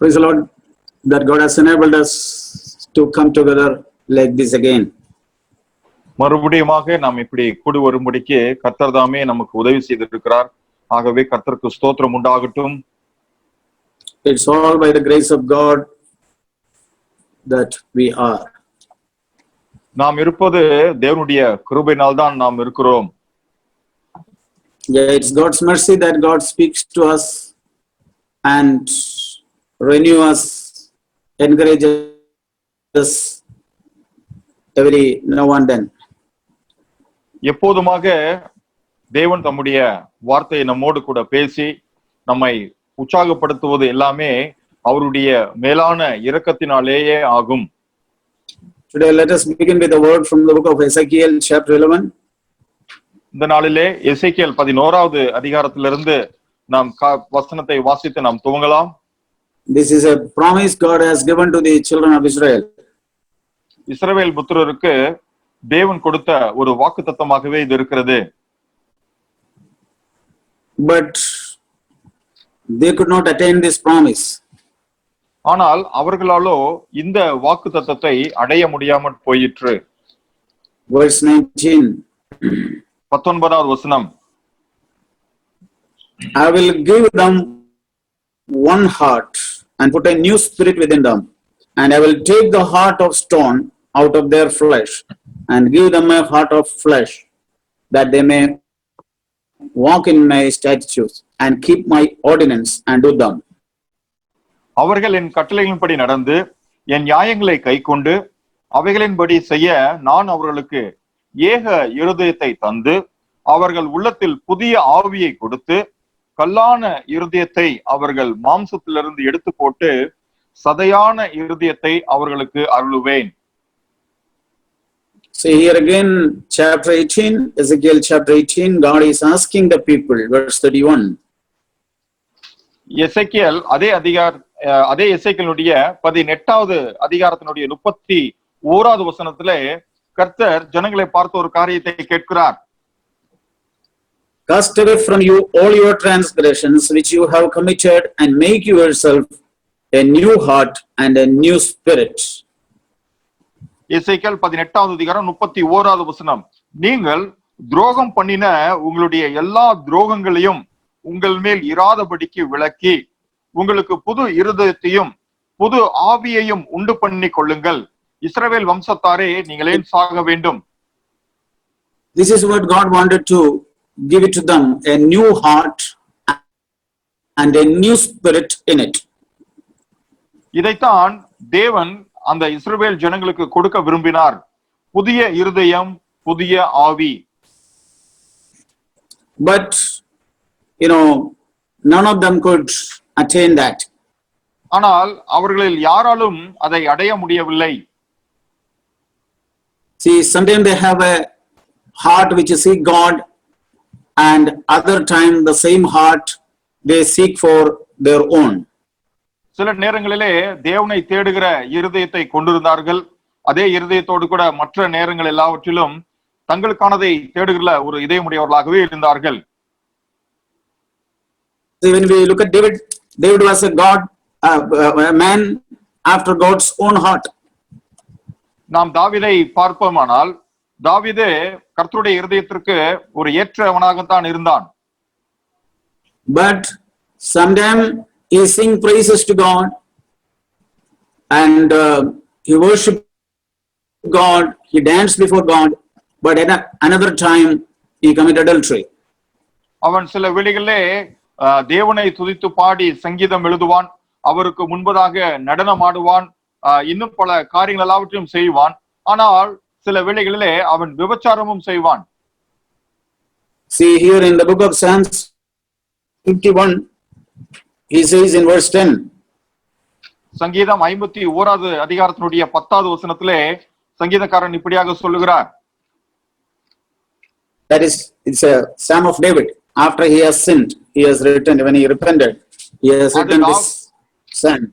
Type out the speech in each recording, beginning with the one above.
Praise the Lord that God has enabled us to come together like this again. மறுபடியுமாக நாம் இப்படி கூடி வரும்படிக்கு கர்த்தர் தாமே நமக்கு உதவி செய்திருக்கிறார். ஆகவே கர்த்தருக்கு ஸ்தோத்திரம் உண்டாகட்டும். It's all by the grace of God that we are. நாம் இருப்பது தேவனுடைய கிருபையினால் தான் நாம் இருக்கிறோம். Yeah, it's God's mercy that God speaks to us and renew us, encourages us every now and then. எப்போதுமாக தேவன் தம்முடைய வார்த்தையை நம்மோடு கூட பேசி நம்மை உற்சாகப்படுத்துவது எல்லாமே அவருடைய மேலான இரக்கத்தினாலேயே ஆகும். Today let us begin with a word from the book of Ezekiel chapter 11. இந்த நாளிலே எசேக்கியேல் 11வது அதிகாரத்திலிருந்து நாம் வசனத்தை வாசித்து நாம் துவங்கலாம். This is a promise God has given to the children of Israel. இஸ்ரவேல் புத்திரருக்கு தேவன் கொடுத்த ஒரு வாக்குத்தத்தமாகவே இது இருக்கிறது. But they could not attain this promise. ஆனால் அவர்களாலோ இந்த வாக்குத்தத்தத்தை அடைய முடியாமல் போயிற்று. Verse 19. 19வது வசனம். I will give them one heart and put a new spirit within them, and I will take the heart of stone out of their flesh and give them a heart of flesh, that they may walk in my statutes and keep my ordinance and do them. அவர்கள் என் கட்டளைகளின்படி நடந்து என் நியாயங்களை கைக்கொண்டு அவைகளின்படி செய்ய நான் அவர்களுக்கு ஏக இருதயத்தை தந்து அவர்கள் உள்ளத்தில் புதிய ஆவியை கொடுத்து கல்லான இருதயத்தை அவர்கள் மாம்சத்திலிருந்து எடுத்து போட்டு சதையான இருதயத்தை அவர்களுக்கு அருளுவேன். So here again, chapter 18, Ezekiel chapter 18, God is asking the people, verse 31. எசேக்கியேல் அதே எசேக்கியேலுடைய 18வது அதிகாரத்தினுடைய 31வது வசனத்திலே கர்த்தர் ஜனங்களை பார்த்து ஒரு காரியத்தை கேட்கிறார். Cast away from you all your transgressions which you have committed, and make yourself a new heart and a new spirit. எசேக்கியேல் 18வது அதிகாரம் 31வது வசனம். நீங்கள் துரோகம் பண்ணின உங்களுடைய எல்லா துரோகங்களையும் உங்கள் மேல் இராதபடிக்கு விலக்கி உங்களுக்கு புது இருதயத்தையும் புது ஆவியையும் உண்டு பண்ணி கொள்ளுங்கள். இஸ்ரவேல் வம்சத்தாரே நீங்கள் ஏன் சாக வேண்டும்? This is what God wanted to give it to them, a new heart and a new spirit in it. இதைத்தான் தேவன் அந்த இஸ்ரவேல் ஜனங்களுக்கு கொடுக்க விரும்பினார். புதிய இருதயம், புதிய ஆவி. But none of them could attain that. ஆனால் அவர்களில் யாராலும் அதை அடைய முடியவில்லை. See, sometimes they have a heart which seek God, and other time the same heart they seek for their own. சில நேரங்களிலே தேவனை தேடுகிற இருதயத்தை கொண்டிருந்தார்கள். அதே இருதயத்தோடு கூட மற்ற நேரங்கள் எல்லாவற்றிலும் தங்களுக்கானதை தேடுகிற ஒரு இதயமுடையவர்களாகவே இருந்தார்கள். When we look at David was a man after God's own heart. நாம் தாவீதை பார்ப்போமானால் தாவீது கர்த்தருடைய இருதயத்திற்கு ஒரு ஏற்றவனாகத்தான் இருந்தான். But sometimes he sing praises to God and he worship God, he danced before God, but at another time he committed adultery. அவன் சில வேளைகளிலே தேவனை துதித்து பாடி சங்கீதம் எழுதுவான், அவருக்கு முன்பதாக நடனம் ஆடுவான், இன்னும் பல காரியங்கள் எல்லாவற்றையும் செய்வான். ஆனால் சில வேளைகளிலே அவன் விபச்சாரமும் செய்வான். See here in the book of Psalms 51, he says in verse 10. சங்கீதம் 51வது அதிகாரத்தினுடைய 10வது வசனத்திலே சங்கீதக்காரன் இப்படியாக சொல்லுகிறார். That is, it's a Psalm of David. After he has sinned, he has written, when he repented, he has written this psalm.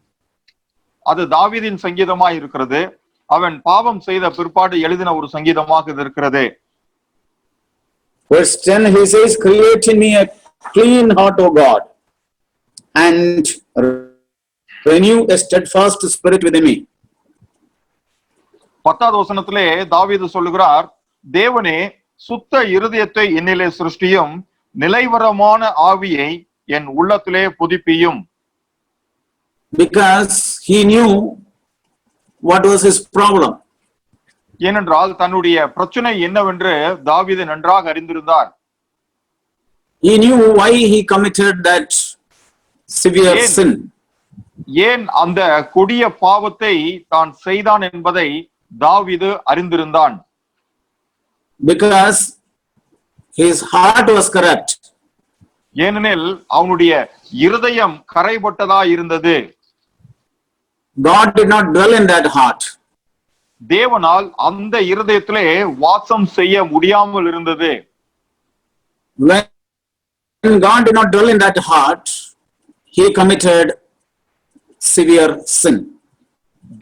அது தாவீதின் சங்கீதமாய் இருக்கிறது. அவன் பாவம் செய்த பிற்பாடு எழுதின ஒரு சங்கீதமாக இது இருக்கிறது. Verse 10, he says, create in me a clean heart, O God, and renew a steadfast spirit within me. 10வது வசனத்திலே தாவீது சொல்லுகிறார், தேவனே சுத்த இருதயத்தை என்னிலே சிருஷ்டியும், நிலைவரமான ஆவியை என் உள்ளத்திலே புதுப்பியும். Because he knew what was his problem. ஏனென்றால் தன்னுடைய பிரச்சனை என்னவென்று தாவீது நன்றாக அறிந்திருந்தார். He knew why he committed that severe sin. ஏன் அந்த கொடிய பாவத்தை தான் செய்தான் என்பதை தாவீது அறிந்திருந்தான். Because his heart was corrupt. ஏனெனில் அவனுடைய இருதயம் கரைபட்டதா இருந்தது. God did not dwell in that heart. தேவனால் அந்த இருதயத்திலே வாசம் செய்ய முடியாமல் இருந்தது. When God did not dwell in that heart, he committed severe sin.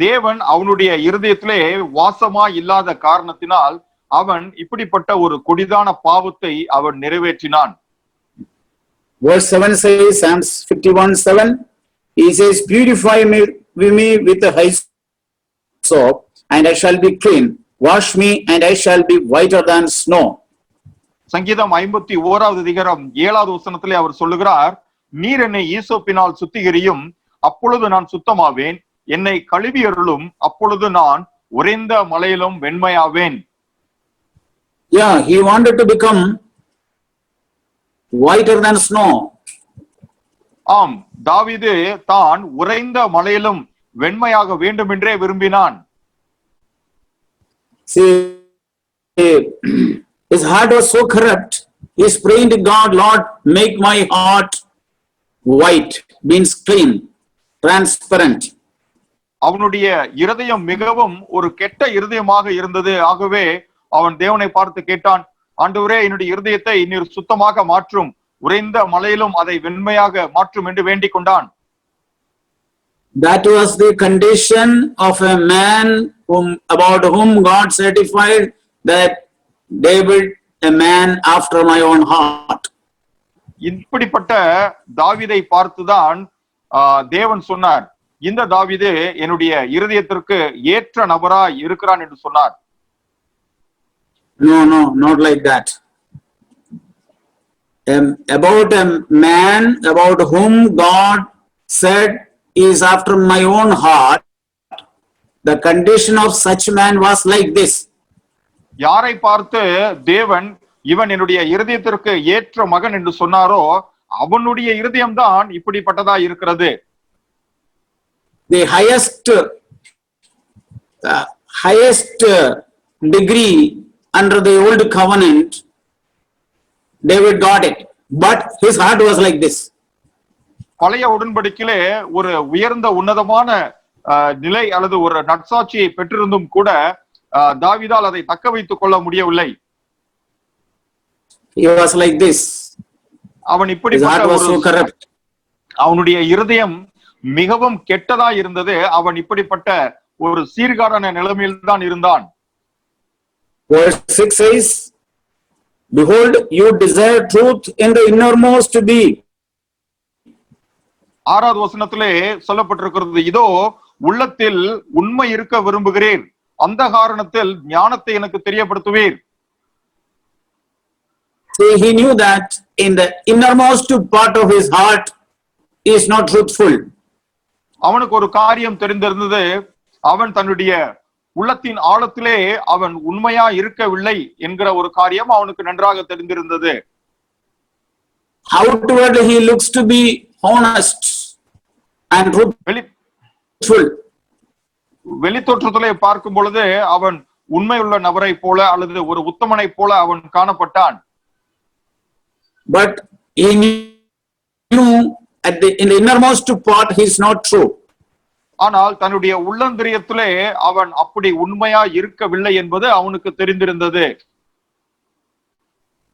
தேவன் அவனுடைய இருதயத்திலே வாசமா இல்லாத காரணத்தினால் அவன் இப்படிப்பட்ட ஒரு கொடிதான பாவத்தை அவன் நிறைவேற்றினான். Verse 7 says, Psalms 51:7, he says, purify me with the hyssop, and I shall be clean. Wash me, and I shall be whiter than snow. சங்கீதம் 51வது அதிகாரம் 7வது வசனத்திலே அவர் சொல்லுகிறார், நீர் என்னை ஈசோப்பினால் சுத்திகரியும், அப்பொழுது நான் சுத்தமாவேன். என்னை கழுவி அருளும், அப்பொழுது நான் உறைந்த மலையிலும் வெண்மையாவேன். Yeah, he wanted to become whiter than snow. ஆம், தாவீது தான் உறைந்த மலையிலும் வெண்மையாக வேண்டும் என்றே விரும்பினான். See, his heart was so corrupt. He is praying to God, Lord, make my heart white, means clean, transparent. அவனுடைய இருதயம் மிகவும் ஒரு கெட்ட இருதயமாக இருந்தது. ஆகவே அவன் தேவனை பார்த்து கேட்டான், ஆண்டவரே, என்னுடைய இருதயத்தை நீர் சுத்தமாக மாற்றும், உறைந்த மலையிலும் அதை வெண்மையாக மாற்றும் என்று வேண்டிக் கொண்டான். That was the condition of a man about whom God certified that David, a man after my own heart. இப்படிப்பட்ட தாவீதை பார்த்துதான் தேவன் சொன்னார், இந்த தாவீது என்னுடைய இருதயத்திற்கு ஏற்ற நபராய் இருக்கிறான் என்று சொன்னார். No, not like that. About a man about whom God said is after my own heart, the condition of such man was like this. யாரை பார்த்து தேவன் இவன் என்னுடைய இருதயத்திற்கு ஏற்ற மகன் என்று சொன்னாரோ அவனுடைய இருதயம்தான் இப்படிப்பட்டதா இருக்கிறது. The highest degree under the old covenant, David got it, but his heart was like this. பழைய உடன்படிக்கையிலே ஒரு உயர்ந்த உன்னதமான நிலை அல்லது ஒரு நற்சாட்சியை பெற்றிருந்தும் கூட தாவீதால் அதை தக்க வைத்துக் கொள்ள முடியவில்லை. He was like this. அவன் அவனுடைய இருதயம் மிகவும் கெட்டதா இருந்தது. அவன் இப்படிப்பட்ட ஒரு சீர்காடான நிலைமையில் தான் இருந்தான். Verse 6 says, behold, you desire truth in the innermost being. 6வது வசனத்திலே சொல்லப்பட்டிருக்கிறது, இதோ உள்ளத்தில் உண்மை இருக்க விரும்புகிறேன், அந்த காரணத்தில் ஞானத்தை எனக்கு தெரியப்படுத்துவீர். See, he knew that in the innermost part of his heart is not truthful. அவனுக்கு ஒரு காரியம் தெரிந்திருந்தது, அவன் தன்னுடைய உள்ளத்தின் ஆழத்திலே அவன் உண்மையா இருக்கவில்லை என்கிற ஒரு காரியம் அவனுக்கு நன்றாக தெரிந்திருந்தது. Outwardly he looks to be honest and truthful. வெளித்தோற்றத்திலே பார்க்கும் பொழுது அவன் உண்மையுள்ள நபரை போல அல்லது ஒரு உத்தமனை போல அவன் காணப்பட்டான். But he knew in the innermost part he is not true. ஆனால் தன்னுடைய உள்ளந்திரியத்திலே அவன் அப்படி உண்மையா இருக்கவில்லை என்பது அவனுக்கு தெரிந்திருந்தது.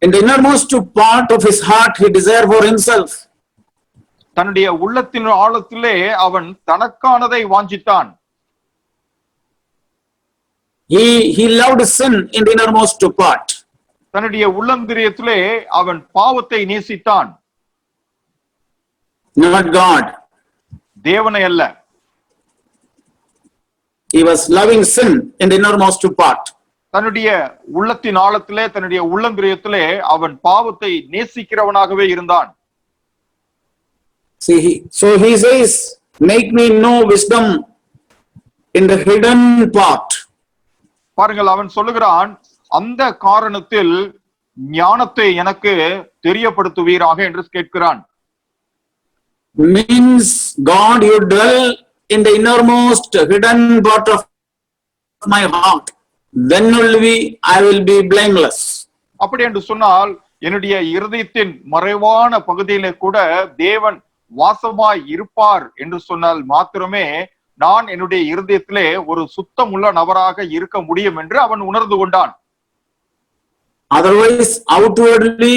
In the innermost part of his heart he desired for himself. தன்னுடைய உள்ளத்தின் ஆழத்திலே அவன் தனக்கானதை வாஞ்சித்தான். He loved sin in the innermost part. தன்னுடைய உள்ளந்திரியத்திலே அவன் பாவத்தை நேசித்தான். Not God. தேவனை அல்ல. He was loving sin in the innermost part. தன்னுடைய உள்ளத்தின் ஆழத்திலே, தன்னுடைய உள்ளந்திரியத்திலே அவன் பாவத்தை நேசிக்கிறவனாகவே இருந்தான். See, so he says, make me know wisdom in the hidden part. பாருங்கள், அவன் சொல்லுகிறான், அந்த காரணத்தில் ஞானத்தை எனக்கு தெரியப்படுத்துவீராக என்று கேட்கிறான். Means God, you dwell in the innermost hidden part of my heart. Then only I will be blameless. அப்படி என்று சொன்னால், என்னுடைய இருதயத்தின் மறைவான பகுதியிலே கூட தேவன் வாசமாய் இருப்பார் என்று சொன்னால் மாத்திரமே நான் என்னுடைய இருதயத்திலே ஒரு சுத்தமுள்ள நபராக இருக்க முடியும் என்று அவன் உணர்ந்து கொண்டான். Otherwise, outwardly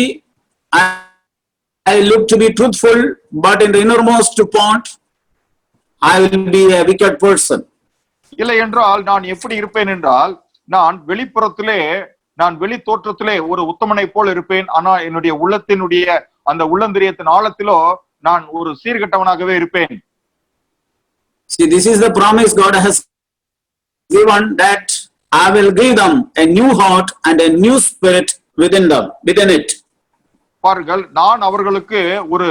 I look to be truthful, but in the innermost part I will be a wicked person. இல்லை என்றால் நான் எப்படி இருப்பேன் என்றால், நான் வெளிப்புறத்திலே, நான் வெளி தோற்றத்திலே ஒரு உத்தமனை போல் இருப்பேன். ஆனா என்னுடைய உள்ளத்தினுடைய அந்த உள்ளந்திரியத்தின் ஆழத்திலோ நான் ஒரு சீர்கெட்டவனாகவே இருப்பேன். See, this is the promise God has given, that I will give them a new heart and a new spirit within it. பாருங்கள், நான் அவர்களுக்கு ஒரு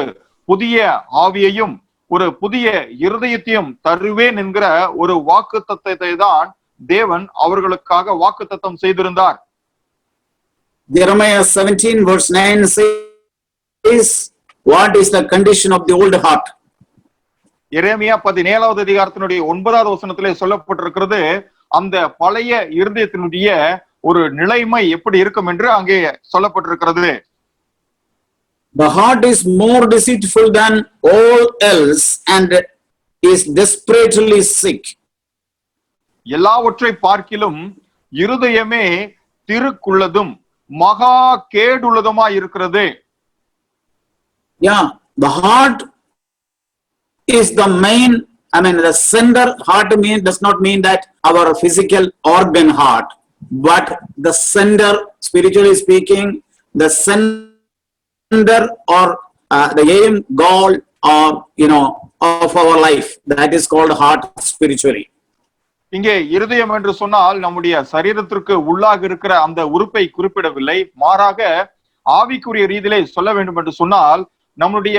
புதிய ஆவியையும் ஒரு புதிய இருதயத்தையும் தருவேன் என்கிற ஒரு வாக்குத்தத்தத்தை தான் தேவன் அவர்களுக்காக வாக்குத்தத்தம் செய்திருந்தார். Jeremiah 17 verse 9 says, what is the condition of the old heart? எரேமியா 17வது அதிகாரத்தினுடைய 9வது வசனத்திலே சொல்லப்பட்டிருக்கிறது, அந்த பழைய இருதயத்தினுடைய ஒரு நிலைமை எப்படி இருக்கும் என்று அங்கே சொல்லப்பட்டிருக்கிறது. The heart is more deceitful than all else and is desperately sick. எல்லாவற்றை பார்க்கிலும் இருதயமே திருக்குள்ளதும் மகா கேடுள்ளதுமாய் இருக்கிறது. Yeah, the heart is the main, the center. Heart does not mean that our physical organ heart, but the center, spiritually speaking, the center or the aim, goal, or of our life, that is called heart spiritually. இங்கே இருதயம் என்று சொன்னால் நம்முடைய சரீரத்திற்கு உள்ளாக இருக்கிற அந்த உறுப்பை குறிப்பிடவில்லை, மாறாக ஆவிக்குரிய ரீதியிலே சொல்ல வேண்டும் என்று சொன்னால் நம்முடைய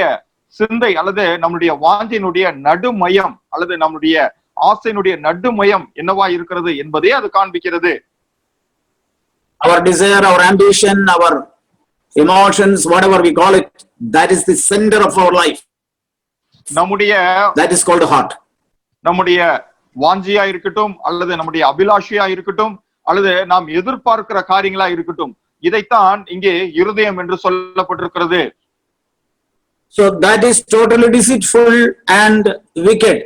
சிந்தை அல்லது நம்முடைய வாஞ்சையினுடைய நடுமையம் அல்லது நம்முடைய ஆசையினுடைய நடுமையம் என்னவா இருக்கிறது என்பதே அது காண்பிக்கிறது. Our desire, our ambition, our emotions, whatever we call it, that is the center of our life. That is called heart. நம்முடைய வாஞ்சியா இருக்கட்டும் அல்லது நம்முடைய அபிலாஷையா இருக்கட்டும் அல்லது நாம் எதிர்பார்க்கிற காரியங்களா இருக்கட்டும், இதைத்தான் இங்கே இருதயம் என்று சொல்லப்பட்டிருக்கிறது. So that is totally deceitful and wicked.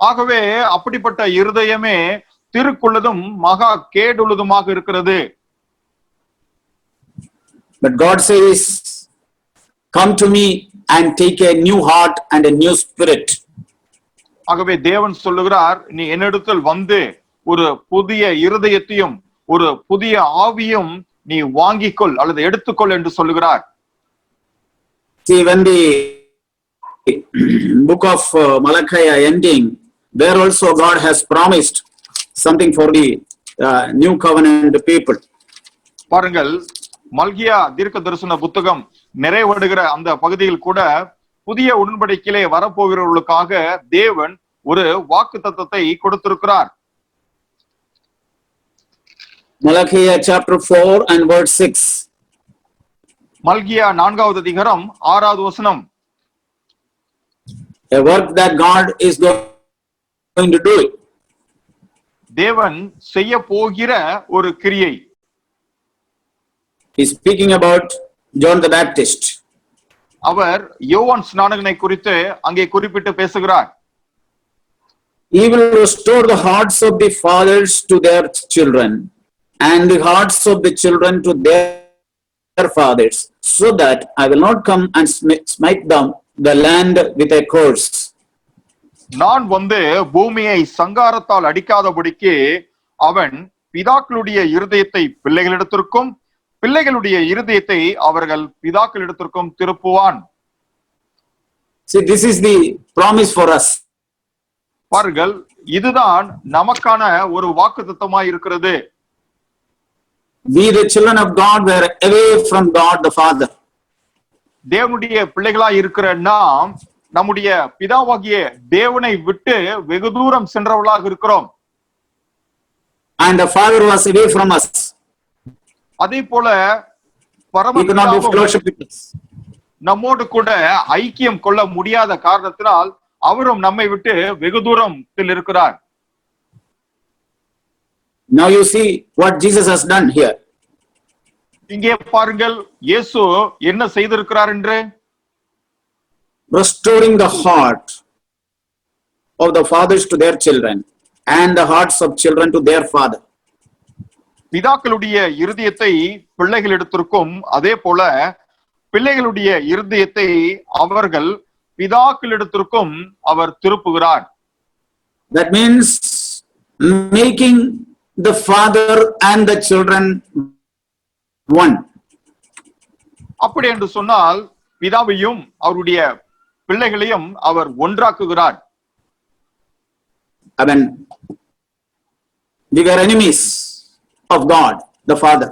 ஆகவே அப்படிப்பட்ட இருதயமே திருக்குள்ளதும் மகா கேடுள்ளதுமாக இருக்கிறது. But God says, come to me and take a new heart and a new spirit. ஆகவே தேவன் சொல்லுகிறார், நீ என்னிடத்தில் வந்து ஒரு புதிய இருதயத்தையும் ஒரு புதிய ஆவியும் நீ வாங்கிக்கொள் அல்லது எடுத்துக்கொள் என்று சொல்லுகிறார். See, when the book of Malachi ending, there also God has promised something for the new covenant people. பாருங்கள், மல்கியா தீர்க்க தரிசன புத்தகம் நிறைவடைகிற அந்த பகுதியில் கூட புதிய உடன்படிக்கையிலே வரப்போகிறவர்களுக்காக தேவன் ஒரு வாக்குத்தத்தத்தை கொடுத்திருக்கிறார். Malachi chapter 4 and verse 6. மல்கியா 4வது அதிகாரம் 6வது வசனம். A work that God is going to do. தேவன் செய்ய போகிற ஒரு கிரியை. He is speaking about John the Baptist. அவர் யோவான் ஸ்நானகனை குறித்து அங்கே குறிப்பிட்டு பேசுகிறார். He will restore the hearts of the fathers to their children and the hearts of the children to their fathers, so that I will not come and smite them the land with a curse. நான் வந்து பூமியை சங்காரத்தால் அடிக்காதபடிக்கு அவன் பிதாக்களுடைய இருதயத்தை பிள்ளைகளிடத்திற்கும் பிள்ளைகளுடைய இருதயத்தை அவர்கள் பிதாக்களிடத்திற்கும் திருப்புவான். See, this is the promise for us. பாருங்கள், இதுதான் நமக்கான ஒரு வாக்குத்தத்தமாய் இருக்கிறது. We, the children of God, were away from God the Father. தேவனுடைய பிள்ளைகளாய் இருக்கிற நாம் நம்முடைய பிதாவாகிய தேவனை விட்டு வெகு தூரம் சென்றவர்களாக இருக்கிறோம். And the Father was away from us. அதே போல We could not do fellowship with us. நம்மோடு கூட ஐக்கியம் கொள்ள முடியாத காரணத்தினால் அவரும் நம்மை விட்டு வெகு தூரத்தில் இருக்கிறார். Now you see what Jesus has done here. இங்கே பாருங்கள், இயேசு என்ன செய்திருக்கிறார் என்று. Restoring the heart of the fathers to their children and the hearts of children to their father. பிதாக்களுடைய இருதயத்தை பிள்ளைகளிடத்திற்கும் அதே போல பிள்ளைகளுடைய இருதயத்தை அவர்கள் பிதாக்களிடத்திற்கும் அவர் திருப்புகிறார். That means making the father and the children one. அப்படி என்று சொன்னால் பிதாவையும் அவருடைய பிள்ளைகளையும் அவர் ஒன்றாக்குகிறார். I mean, we were enemies of God, the Father.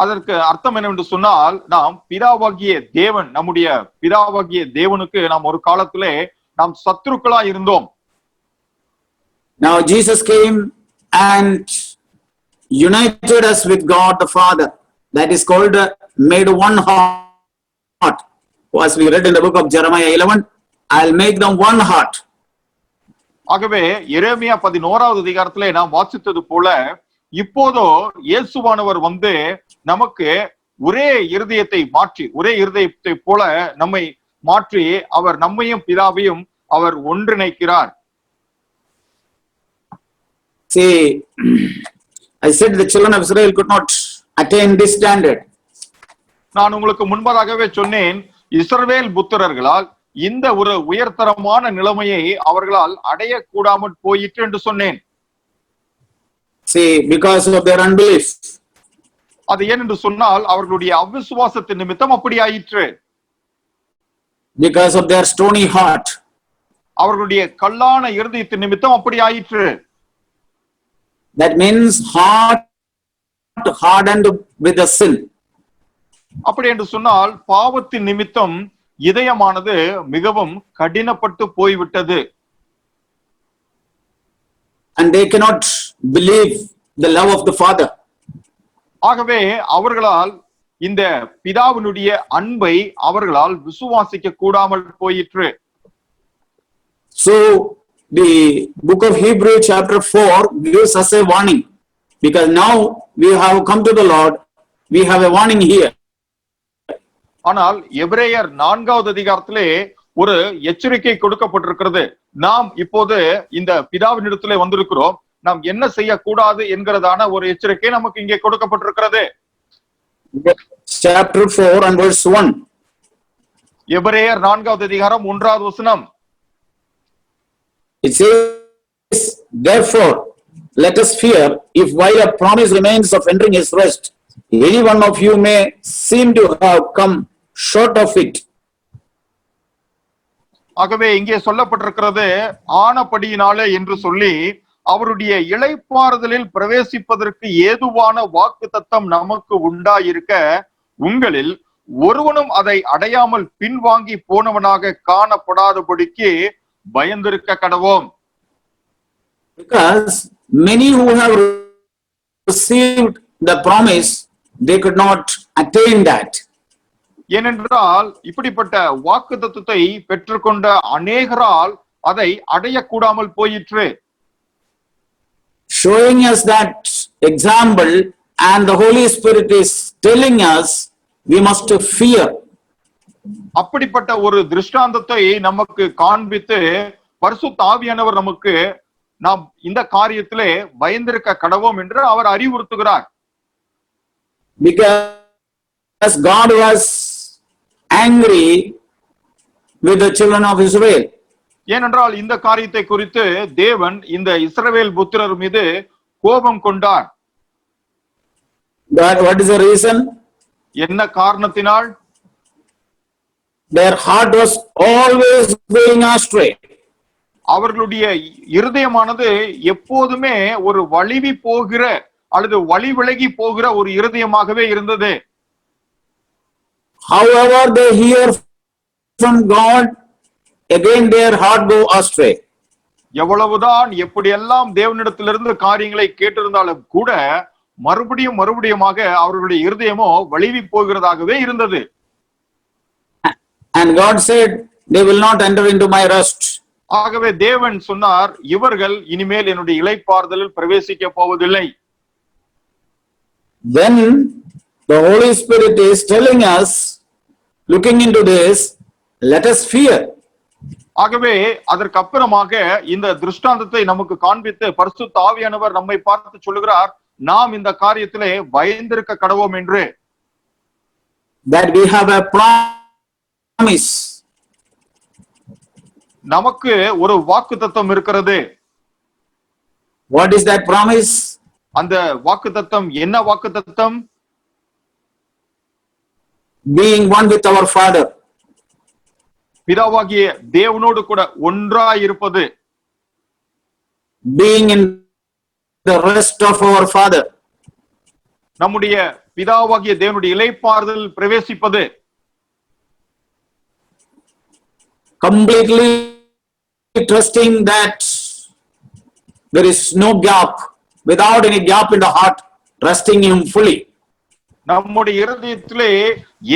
அதற்கு அர்த்தம் என்னவென்று சொன்னால், நாம் பிதாவாகிய தேவன், நம்முடைய பிதாவாகிய தேவனுக்கு நாம் ஒரு காலத்திலே நாம் சத்துருக்களா இருந்தோம். Now Jesus came and united us with God the Father. That is called made one heart. As we read in the book of Jeremiah 11, I'll make them one heart. ஆகவே எரேமியா 11வது அதிகாரத்திலே நாம் வாசித்தது போல இப்போதோ இயேசுவானவர் வந்து நமக்கு ஒரே இருதயத்தை மாற்றி, ஒரே இருதயத்தை போல நம்மை மாற்றி அவர் நம்மையும் பிதாவையும் அவர் ஒன்றிணைக்கிறார். See, I said the children of Israel could not attain this standard. நான் உங்களுக்கு முன்பதாகவே சொன்னேன், இஸ்ரவேல் புத்திரர்களால் இந்த ஒரு உயர்தரமான நிலைமையை அவர்களால் அடையக்கூடாமல் போயிற்று என்று சொன்னேன். See, because of their unbelief. அது ஏனென்று சொன்னால் அவர்களுடைய அவிசுவாசத்தின் நிமித்தம் அப்படி ஆயிற்று. Because of their stony heart. அவர்களுடைய கல்லான இருதயத்தின் நிமித்தம் அப்படி ஆயிற்று. That means heart hardened with the sin. அப்படி என்று சொன்னால் பாவத்தின் நிமித்தம் இதயமானது மிகவும் கடினப்பட்டு போய்விட்டது. And they cannot believe the love of the Father. ஆகவே அவர்களால் இந்த பிதாவினுடைய அன்பை அவர்களால் விசுவாசிக்க கூடாமல் போயிற்று. So the book of Hebrew chapter 4 gives us a warning, because now we have come to the Lord, we have a warning here. ஆனால் எபிரேயர் 4வது அதிகாரத்திலே ஒரு எச்சரிக்கை கொடுக்கப்பட்டிருக்கிறது. நாம் இப்போது இந்த பிதாவினிடத்திலே வந்திருக்கிறோம், நாம் என்ன செய்யக்கூடாது என்கிறதான ஒரு எச்சரிக்கை நமக்கு இங்கே கொடுக்கப்பட்டிருக்கிறது. Chapter 4 and verse 1. எபிரேயர் 4வது அதிகாரம் 1வது வசனம். It says, therefore, let us fear, if while a promise remains of entering his rest, any one of you may seem to have come short of it. ஆகவே இங்கே சொல்லப்பட்டிருக்கிறது, ஆனபடியினாலே என்று சொல்லி அவருடைய இளைப்பாறுதலில் பிரவேசிப்பதற்கு ஏதுவான வாக்குத்தத்தம் நமக்கு உண்டாயிருக்க உங்களில் ஒருவனும் அதை அடையாமல் பின்வாங்கி போனவனாக காணப்படாதபடிக்கு பயந்திருக்க கடவோம். Because many who have received the promise, they could not attain that. ஏனென்றால் இப்படிப்பட்ட வாக்குத்தத்தத்தை பெற்றுக்கொண்ட அநேகரால் அதை அடையக்கூடாமல் போயிற்று. Showing us that example, and the Holy Spirit is telling us we must fear. அப்படிப்பட்ட ஒரு திருஷ்டாந்தத்தை நமக்கு காண்பித்து பரிசுத்த ஆவியானவர் நமக்கு நாம் இந்த காரியத்திலே பயந்திருக்க கடவோம் என்று அவர் அறிவுறுத்துகிறார். Because God was angry with the children of Israel. ஏனென்றால் இந்த காரியத்தை குறித்து தேவன் இந்த இஸ்ரவேல் புத்திரர் மீது கோபம் கொண்டார். What is the reason? என்ன காரணத்தினால்? Their heart was always going astray. அவர்களுடைய இருதயமானது எப்போதுமே ஒரு வலிவி போகிற அல்லது வழி விலகி போகிற ஒரு இருதயமாகவே இருந்தது. However they hear from God, again their heart go astray. எவ்வளவுதான் எப்படியெல்லாம் தேவனிடத்திலிருந்து காரியங்களை கேட்டிருந்தாலும் கூட மறுபடியுமாக அவர்களுடைய இருதயமோ வலிவி போகிறதாகவே இருந்தது. And God said, they will not enter into my rest. ஆகவே தேவன் சொன்னார், இவர்கள் இனிமேல் என்னுடைய இளைப்பாறுதலில் பிரவேசிக்க போவதில்லை. Then the Holy Spirit is telling us, looking into this, let us fear. ஆகவே அதற்கு அப்புறமாக இந்த திருஷ்டாந்தத்தை நமக்கு காண்பித்து பரிசுத்த ஆவியானவர் நம்மை பார்த்து சொல்லுகிறார், நாம் இந்த காரியத்திலே பயந்திருக்க கடவோம் என்று. That we have a promise. நமக்கு ஒரு வாக்குத்தத்தம் இருக்கிறது. What is that promise? அந்த வாக்குத்தத்தம் என்ன வாக்குத்தத்தம்? Being one with our Father. பிதாவாகிய தேவனோடு கூட ஒன்றாய் இருப்பது. Being in the rest of our Father. நம்முடைய பிதாவாகிய தேவனுடைய இளைப்பாறுதல் பிரவேசிப்பது. Completely trusting that there is no gap, without any gap in the heart, trusting Him fully. நம்முடைய இருதயத்திலே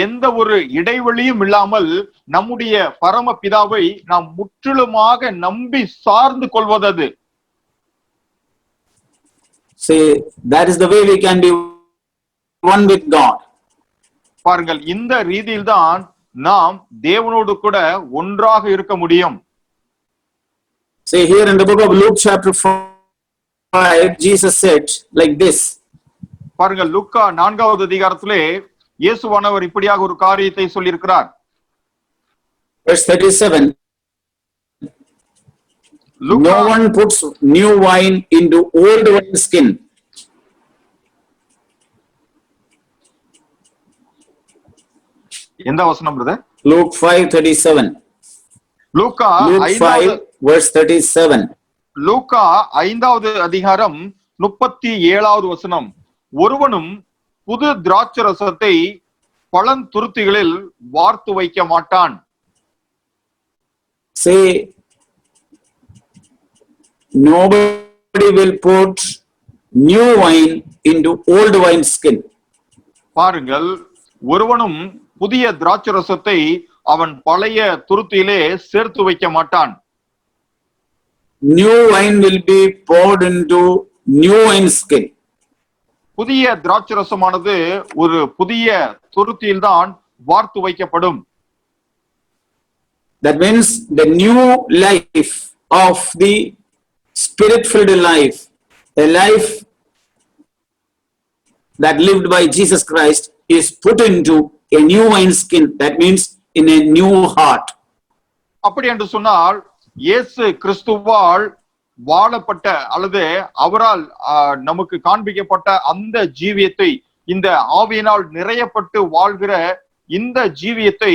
எந்த ஒரு இடைவெளியும் இல்லாமல் நம்முடைய பரம பிதாவை நாம் முற்றிலுமாக நம்பி சார்ந்து கொள்வதது. See, that is the way we can be one with God. பாருங்கள், இந்த ரீதியில்தான் நாம் தேவனோடு கூட ஒன்றாக இருக்க முடியும். See, here in the book of Luke chapter 5, Jesus said like this. பாருங்கள், லூக்கா 4வது அதிகாரத்திலே இயேசுவானவர் இப்படியாக ஒரு காரியத்தை சொல்லியிருக்கிறார். Verse 37. No one puts new wine into old wine skin. எந்த வசனம் பிரதர்? Luke 5:37. லூக்கா Luke 5 verse 37. லூக்கா 5வது அதிகாரம் 37வது வசனம். ஒருவனும் புது திராட்சரசத்தை பழந்துருத்திகளில் வார்த்து வைக்க மாட்டான். Say, nobody will put new wine into old wine skin. பாருங்கள், ஒருவனும் புதிய திராட்சரசத்தை அவன் பழைய துருத்தியிலே சேர்த்து வைக்க மாட்டான். New wine will be poured into new wine skin. புதிய திராட்சரசமானது ஒரு புதிய துருத்தியில்தான் வார்த்து வைக்கப்படும். That means the new life of the spirit-filled life, a life that lived by Jesus Christ, is put into a new wine skin. That means in a new heart. அப்படி என்று சொன்னால், இயேசு கிறிஸ்துவால் வாழப்பட்ட அல்லது அவரால் நமக்கு காண்பிக்கப்பட்ட அந்த ஜீவியத்தை, இந்த ஆவியினால் நிறையப்பட்டு வாழ்கிற இந்த ஜீவியத்தை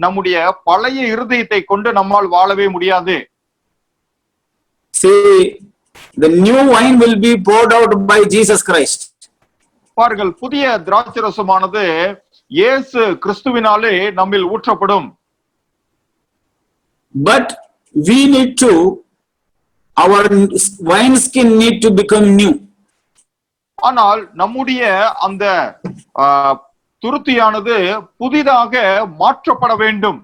நம்முடைய பழைய இருதயத்தை கொண்டு நம்மால் வாழவே முடியாது. See, the new wine will be poured out by Jesus Christ. பாருங்கள், புதிய திராட்சரசமானது இயேசு கிறிஸ்துவினாலே நம்மில் ஊற்றப்படும். But we need to, our wine skin need to become new. ஆனால் நம்முடைய அந்த துருத்தியானது புதிதாக மாற்றப்பட வேண்டும்.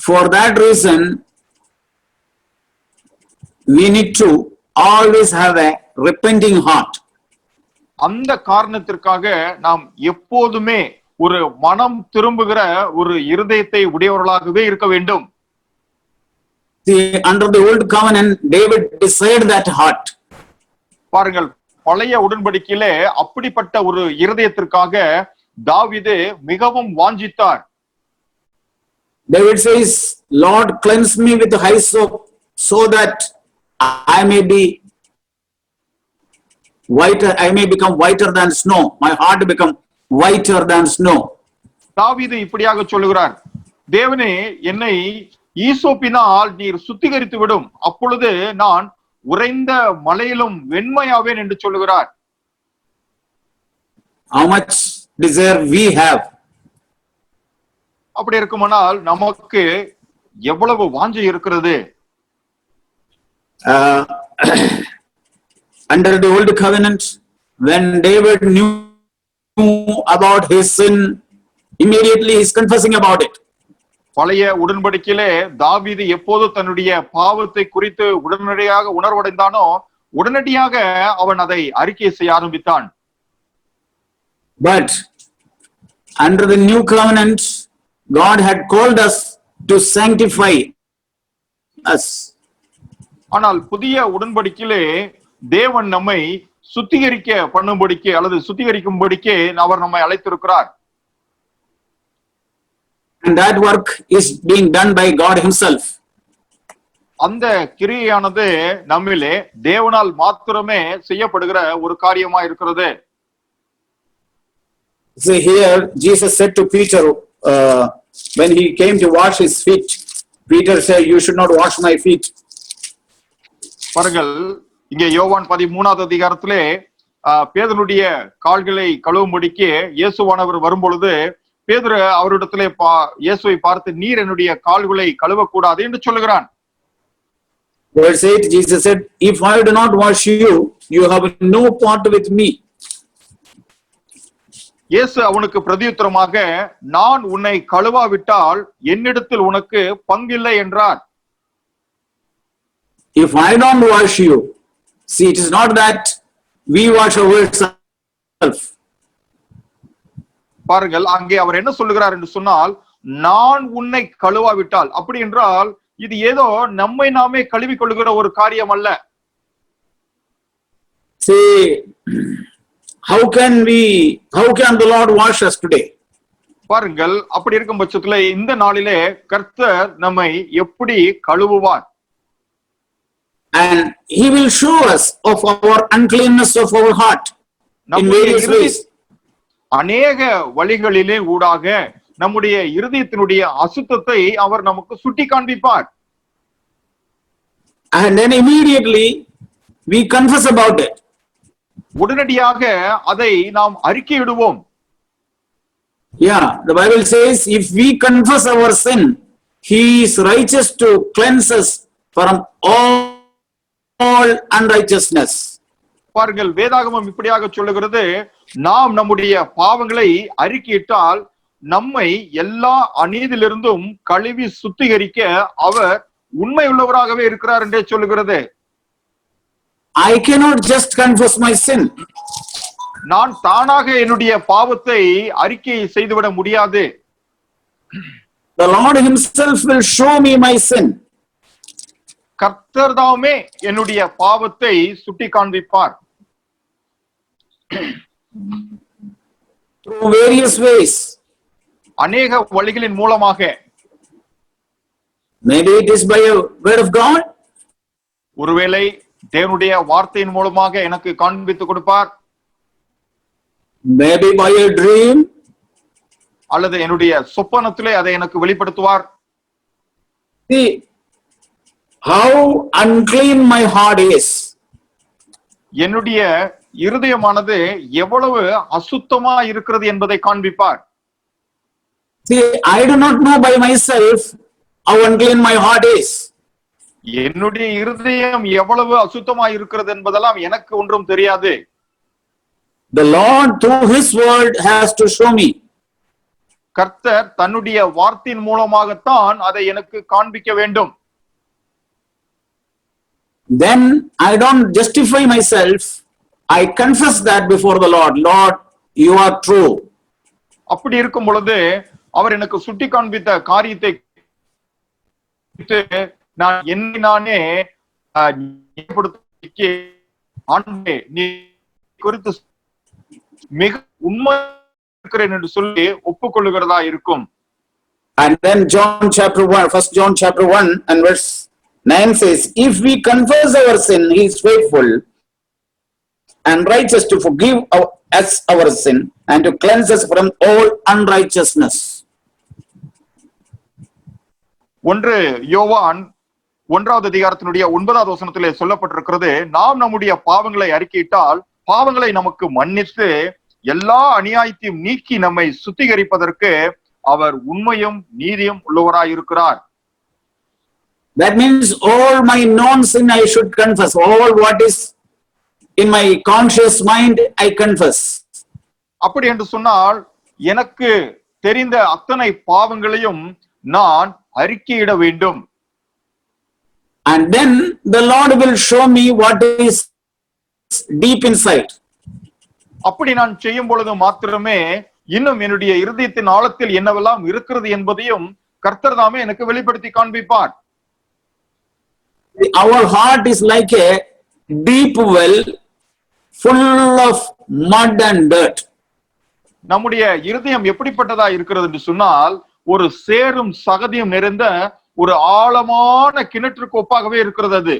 For that reason, we need to always have a repenting heart. அந்த காரணத்திற்காக நாம் எப்போதுமே ஒரு மனம் திரும்புகிற ஒரு இருதயத்தை உடையவர்களாகவே இருக்க வேண்டும். See, under the old covenant, David desired that heart. பாருங்கள், பழைய உடன்படிக்கையிலே அப்படிப்பட்ட ஒரு இருதயத்திற்காக தாவீது மிகவும் வாஞ்சித்தார். David says, Lord, cleanse me with hyssop so that I may be whiter, I may become whiter than snow. My heart become whiter than snow. தாவீது இப்படியாக சொல்லுகிறார், தேவனே என்னை ஈசோப்பினால் நீர் சுத்திகரித்து விடும், அப்பொழுது நான் உறைந்த மலையிலும் வெண்மையாவேன் என்று சொல்லுகிறார். How much desire we have? அப்படி இருக்குமானால் நமக்கு எவ்வளவு வாஞ்சை இருக்கிறது? Under the old covenant, when David knew about his sin, immediately he is confessing about it. பழைய உடன்படிக்கையிலே தாவீது எப்போது தன்னுடைய பாவத்தை குறித்து உடனடியாக உணர்வடைந்தானோ உடனடியாக அவன் அதை அறிக்கை செய்ய ஆரம்பித்தான். But under the new covenant, God had called us to sanctify us. ஆனால் புதிய உடன்படிக்கையிலே தேவன் நம்மை சுத்திகரிக்க பண்ணும்படிக்கு அல்லது சுத்திகரிக்கும்படிக்கு அவர் நம்மை அழைத்திருக்கிறார். And that work is being done by God himself. அந்த கிரியையானது நம்மிலே தேவனால் மாத்திரமே செய்யப்படுகிற ஒரு காரியமா இருக்கிறது. See here, Jesus said to Peter, when he came to wash his feet, Peter said, "You should not wash my feet." பாருங்கள், இங்கே யோவான் 13வது அதிகாரத்திலே பேதுருடைய கால்களை கழுவும்படிக்கு இயேசுவானவர் வரும்பொழுது பேதுரு அவரிடத்திலே இயேசுவை பார்த்து, நீர் என்னுடைய கால்களை கழுவக்கூடாது என்று சொல்லுகிறான். Verse 8, Jesus said, "If I do not wash you, you have no part with me." இயேசு அவனுக்கு பிரதியுத்தரமாக, நான் உன்னை கழுவாவிட்டால் என்னிடத்தில் உனக்கு பங்கில்லை என்றார். If I don't wash you, see, it is not that we wash ourselves. பாருங்கள், அங்கே அவர் என்ன சொல்லுகிறார் என்று சொன்னால், நான் உன்னை கழுவாவிட்டால், அப்படி என்றால் இது ஏதோ நம்மை நாமே கழுவி கொள்ளுகிற ஒரு காரியம் அல்ல. See, how can the Lord wash us today? பாருங்கள், அப்படி இருக்கும் பட்சத்துல இந்த நாளிலே கர்த்தர் நம்மை எப்படி கழுவுவார்? And he will show us of our uncleanness of our heart in various ways. அநேக வழிகளிலே ஊடாக நம்முடைய இருதயத்தினுடைய அசுத்தத்தை அவர் நமக்கு சுட்டி காண்பிப்பார். And then immediately we confess about it. உடனடியாக அதை நாம் அறிக்கையிடுவோம். Yeah, the Bible says, if we confess our sin, he is righteous to cleanse us from all unrighteousness. பாருங்கள், வேதாகமம் இப்படியாக சொல்லுகிறது, நாம் நம்முடைய பாவங்களை அறிக்கையிட்டால் நம்மை எல்லா அநீதியிலிருந்தும் கழுவி சுத்திகரிக்க அவர் உண்மை உள்ளவராகவே இருக்கிறார் என்றே சொல்லுகிறது. I cannot just confess my sin. நான் தானாக என்னுடைய பாவத்தை அறிக்கை செய்துவிட முடியாது. The Lord himself will show me my sin. கர்த்தர் தாமே என்னுடைய பாவத்தை சுட்டி காண்பிப்பார். Through various ways. அநேக வழிகளின் மூலமாக. Maybe it is by a word of God. ஒருவேளை தேவனுடைய வார்த்தையின் மூலமாக எனக்கு காண்பித்து கொடுப்பார். Maybe by a dream. அல்லது என்னுடைய சொப்பனத்திலே அதை எனக்கு வெளிப்படுத்துவார். See how unclean my heart is. என்னுடைய இருதயமானது எவ்வளவு அசுத்தமா இருக்கிறது என்பதை காண்பிப்பார். See, I do not know by myself how unclean my heart is. என்னுடைய இருதயம் எவ்வளவு அசுத்தமா இருக்கிறது என்பதெல்லாம் எனக்கு ஒன்றும் தெரியாது. The Lord through his word has to show me. கர்த்தர் தன்னுடைய வார்த்தையின் மூலமாகத்தான் அதை எனக்கு காண்பிக்க வேண்டும். Then I don't justify myself. I confess that before the Lord. Lord, you are true. அப்படி இருக்கும் பொழுது அவர் எனக்கு சுட்டி காண்பித்த காரியத்தை நான் என்னை நானே நீ குறித்து மிக உண்மை இருக்கிறேன் என்று சொல்லி ஒப்புக்கொள்ளுகிறதா இருக்கும். And then John chapter 1, 1 John chapter 1 and verse 9 says, if we confess our sin, he is faithful and righteous to forgive us our sin and to cleanse us from all unrighteousness. ஒன்று யோவான் 1வது அதிகாரத்தினுடைய 9வது வசனத்திலே சொல்லப்பட்டிருக்கிறது, நாம் நம்முடைய பாவங்களை அறிக்கையிட்டால் பாவங்களை நமக்கு மன்னித்து எல்லா அநியாயத்தையும் நீக்கி நம்மை சுத்திகரிப்பதற்கு அவர் உண்மையும் நீதியும் உள்ளவராயிருக்கிறார். That means all my known sin I should confess. All what is in my conscious mind I confess. அப்படி என்று சொன்னால் எனக்கு தெரிந்த அத்தனை பாவங்களையும் நான் அறிக்கையிட வேண்டும். And then the Lord will show me what is deep inside. அப்படி நான் செய்யும் பொழுது மாத்திரமே இன்னும் என்னுடைய இருதயத்தின் ஆழத்தில் என்னவெல்லாம் இருக்கிறது என்பதையும் கர்த்தர் தாமே எனக்கு வெளிப்படுத்தி காண்பிப்பார். Our heart is like a deep well full of mud and dirt. நம்முடைய இருதயம் எப்படிப்பட்டதா இருக்கிறது என்று சொன்னால் ஒரு சேரும் சகதியும் நிறைந்த ஒரு ஆழமான கிணற்றுக்கு ஒப்பாகவே இருக்கிறது அது.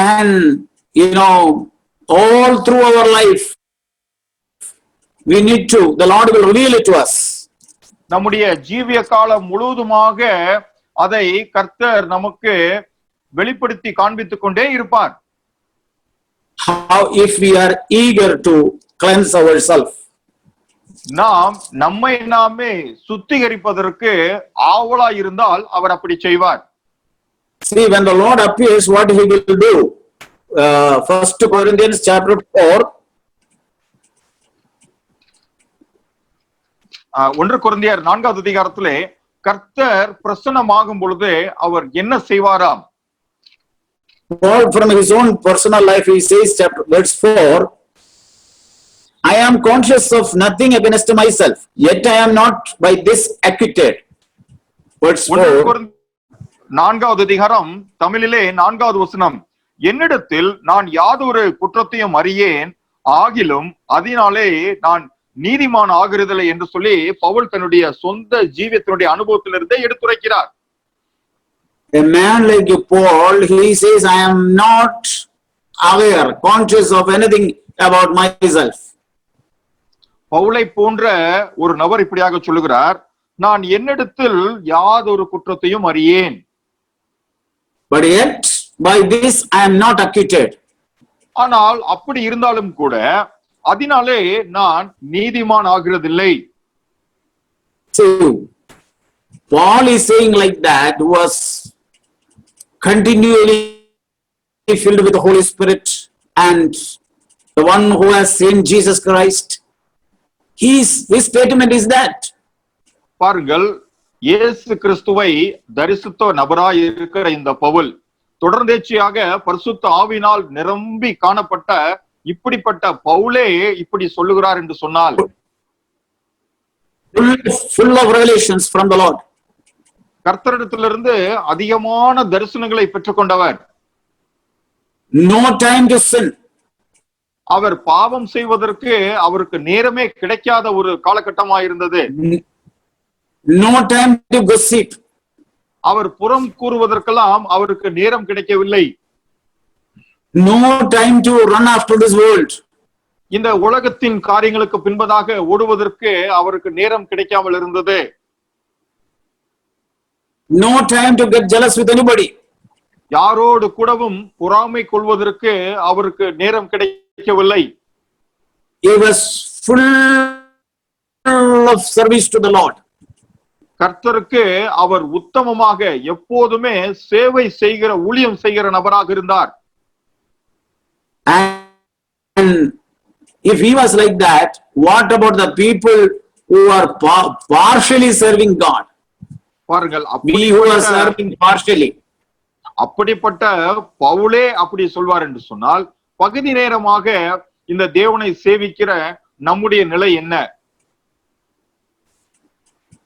And all through our life we need to, the Lord will reveal it to us. நம்முடைய ஜீவிய காலம் முழுவதுமாக அதை கர்த்தர் நமக்கு வெளிப்படுத்தி காண்பித்துக் கொண்டே இருப்பார். How if we are eager to cleanse ourselves. நாம் நம்மை நாமே சுத்திகரிப்பதற்கு ஆவலா இருந்தால் அவர் அப்படி செய்வார். See, when the Lord appears, what he will do? 1 Corinthians chapter 4. 1 கொரிந்தியர் 4வது அதிகாரத்திலே கர்த்தர் பிரசன்னமாகும் பொழுது அவர் என்ன செய்வாராம்? Paul, from his own personal life, he says, verse 4, I am conscious of nothing against myself, yet I am not by this acquitted. Verse 4. 4வது அதிகாரம் தமிழிலே 4வது வசனம், என்னிடத்தில் நான் யாதொரு குற்றத்தையும் அறியேன், ஆகிலும் அதனாலே நான் நீதிமான் ஆகிறதில்லை என்று சொல்லி பவுல் தன்னுடைய சொந்த ஜீவியத்தினுடைய அனுபவத்திலிருந்தே எடுத்துரைக்கிறார். A man like Paul, he says, I am not aware, conscious of anything about myself. பவுலை போன்ற ஒரு நபர் இப்படியாக சொல்லுகிறார், நான் என்னிடத்தில் யாதொரு குற்றத்தையும் அறியேன். But yet, by this I am not acquitted. ஆனால் அப்படி இருந்தாலும் கூட அதனாலே நான் நீதிமான் ஆகிறதில்லை. So, Paul is saying like that, who was continually filled with the Holy Spirit and the one who has seen Jesus Christ. His statement is that. பாருங்கள், இயேசு கிறிஸ்துவை தரிசித்த நபராய் இருக்கிற இந்த பவுல் தொடர்ந்தேச்சியாக பரிசுத்த ஆவியினால் நிரம்பி காணப்பட்ட இப்படிப்பட்ட பவுலே இப்படி சொல்லுகிறார் என்று சொன்னால், full of revelations from the Lord. கர்த்தரிடத்திலிருந்து அதிகமான தரிசனங்களை பெற்றுக்கொண்டவர். No time to sin. அவர் பாவம் செய்வதற்கு அவருக்கு நேரமே கிடைக்காத ஒரு காலகட்டமாயிருந்தது. No time to gossip. அவர் புறம் கூறுவதற்கெல்லாம் அவருக்கு நேரம் கிடைக்கவில்லை. No time to run after this world. இந்த உலகத்தின் காரியங்களுக்கு பின்பதாக ஓடுவதற்கு அவருக்கு நேரம் கிடைக்காமல் இருந்தது. No time to get jealous with anybody. யாரோடு கூடவும் பொறாமை கொள்வதற்கு அவருக்கு நேரம் கிடைக்கவில்லை. He was full of service to the Lord. கர்த்தருக்கு அவர் உத்தமமாக எப்போதுமே சேவை செய்கிற ஊழியம் செய்கிற நபராக இருந்தார். And if he was like that, what about the people who are partially serving God? பாருங்கள், We who are serving partially. அப்படிப்பட்ட பவுலே அப்படி சொல்வார் என்று சொன்னால், பகுதி நேரமாக இந்த தேவனை சேவிக்கிற நம்முடைய நிலை என்ன?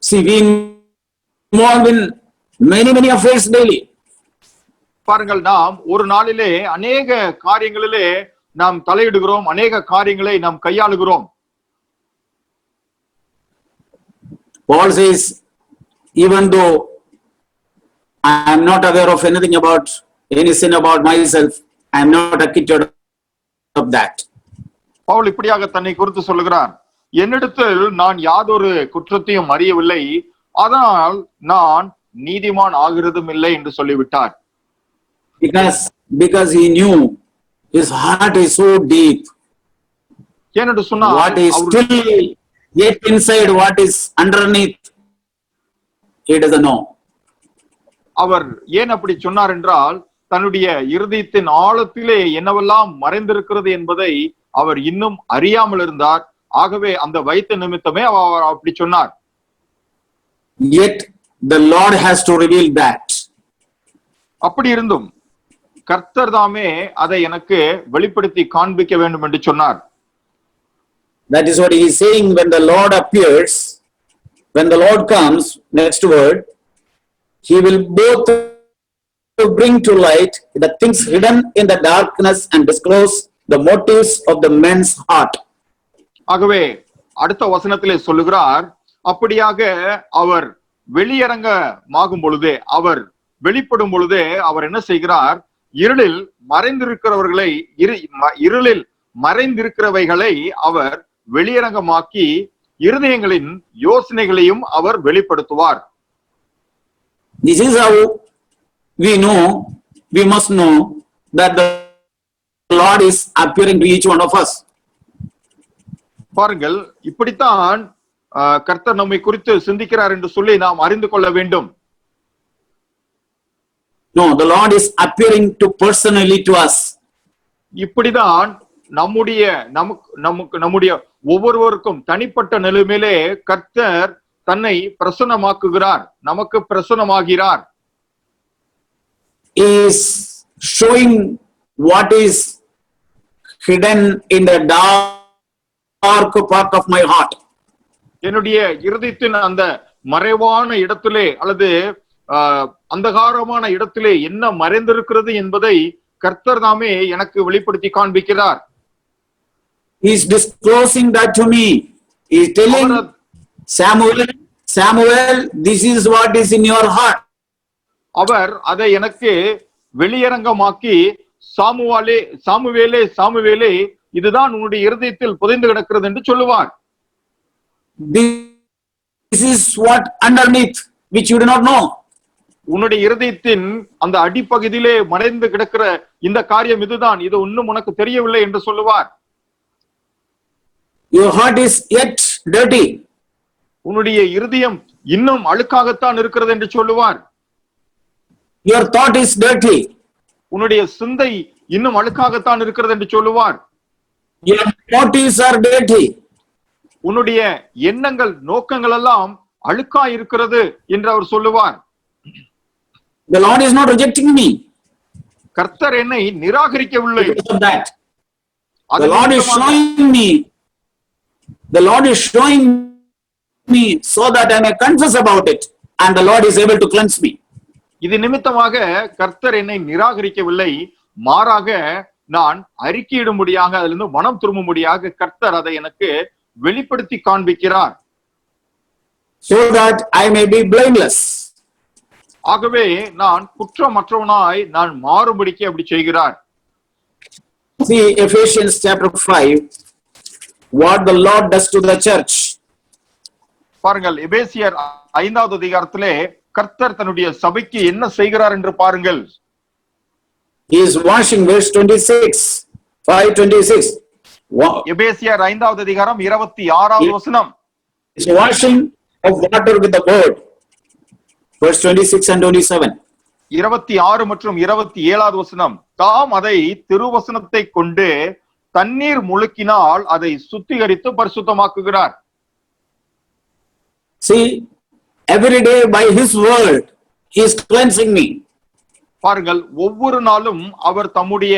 See, we involve in many affairs daily. பாருங்கள், நாம் ஒரு நாளிலே அநேக காரியங்களிலே நாம் தலையிடுகிறோம், அநேக காரியங்களை நாம் கையாளுகிறோம். Paul says, even though I am not aware of anything about any sin about myself, I am not acquitted of that. Pavul இப்படியாக தன்னை குறித்து சொல்லுகிறார், என்னிடத்தில் நான் யாதொரு குற்றத்தையும் அறியவில்லை, ஆனால் நான் நீதிமான் ஆகிறதும் இல்லை என்று சொல்லிவிட்டார். Because he knew his heart is so deep. ஏனென்று சொன்னால் What is still yet inside, what is underneath, he doesn't know. அவர் ஏன் அப்படி சொன்னார் என்றால், தன்னுடைய இருதயத்தின் ஆழத்திலே என்னவெல்லாம் மறைந்திருக்கிறது என்பதை அவர் இன்னும் அறியாமல் இருந்தார். ஆகவே அந்த வைத்த நிமித்தமே அவர் அப்படி சொன்னார். Yet the Lord has to reveal that. அப்படி இருந்தும் கர்த்தர் தாமே அதை எனக்கு வெளிப்படுத்தி காண்பிக்க வேண்டும் என்று சொன்னார். That is what he is saying when the Lord appears, when the Lord comes, next word, he will both bring to light the things hidden in the darkness and disclose the motives of the men's heart. ஆகவே அடுத்த வசனத்திலே சொல்லுகிறார், அப்படியாக அவர் வெளியரங்கமாகும் பொழுதே, அவர் வெளிப்படும் பொழுதே அவர் என்ன செய்கிறார், இருளில் மறைந்திருக்கிறவைகளை அவர் வெளியரங்கமாக்கி இருதயங்களின் யோசனைகளையும் அவர் வெளிப்படுத்துவார். This is how we must know that the Lord is appearing to each one of us. பாருங்கள், இப்படித்தான் கர்த்தர் நம்மை குறித்து சிந்திக்கிறார் என்று சொல்லி நாம் அறிந்து கொள்ள வேண்டும். No, the Lord is appearing to personally to us. இப்படிதான் நம்முடைய ஒவ்வொருவருக்கும் தனிப்பட்ட நிலைமையிலே கர்த்தர் தன்னை பிரசன்னமாக்குகிறார், நமக்கு பிரசன்னமாகிறார். He is showing what is hidden in the dark part of my heart. என்னுடைய இருதயத்தின் அந்த மறைவான இடத்திலே அல்லது அந்தகாரமான இடத்திலே என்ன மறைந்திருக்கிறது என்பதை கர்த்தர் தாமே எனக்கு வெளிப்படுத்தி காண்பிக்கிறார். He is disclosing that to me. He is telling Samuel, this is what is in your heart. அவர் அதை எனக்கு வெளியரங்கமாக்கி, சாமுவேலே இதுதான் உன்னுடைய இருதயத்தில் புதைந்து கிடக்கிறது என்று சொல்லுவார். This is what underneath, which you do not know. உன்னுடைய இருதயத்தின் அந்த அடிப்பகுதியிலே மறைந்து கிடக்கிற இந்த காரியம் இதுதான், இது இன்னும் உனக்கு தெரியவில்லை என்று சொல்லுவார். Your heart is yet dirty. உன்னுடைய இருதயம் இன்னும் அழுக்காகத்தான் இருக்கிறது என்று சொல்லுவார். Your thought is dirty. உன்னுடைய சிந்தை இன்னும் அழுக்காகத்தான் இருக்கிறது என்று சொல்லுவார். Your motives are dirty. உன்னுடைய எண்ணங்கள், நோக்கங்கள் எல்லாம் அழுக்கா இருக்கிறது என்று அவர் சொல்லுவார். The Lord is not rejecting me. கர்த்தர் என்னை நிராகரிக்கவில்லை. The Lord is showing me. The Lord is showing me so that I may confess about it, and the Lord is able to cleanse me. இது நிமித்தமாக கர்த்தர் என்னை நிராகரிக்கவில்லை, மாறாக நான் அறிக்கையிடும்படியாக, அதிலிருந்து மனம் திரும்பும்படியாக கர்த்தர் அதை எனக்கு வெளிப்படுத்தி காண்பிக்கிறார். So that I may be blameless. ஆகவே நான் குற்றமற்றவனாய் நான் மாறுபடிக்கு அப்படி செய்கிறார். See Ephesians chapter 5, what the Lord does to the church. பாருங்கள், எபேசியர் 5வது அதிகாரத்திலே கர்த்தர் தன்னுடைய சபைக்கு என்ன செய்கிறார் என்று பாருங்கள். He is washing, verse 26, 5:26. எபேசியர் 5வது அதிகாரம் 26வது வசனம். He is washing of water with the word. Verse 26 and 27. 26 மற்றும் 27வது வசனம். தாம் அதை திருவசனத்தை கொண்டு தண்ணீர் முழுக்கினால் அதை சுத்திகரித்து பரிசுத்தமாக்குகிறார். See, every day by his word he is cleansing me. பாருங்கள், ஒவ்வொரு நாளும் அவர் தம்முடைய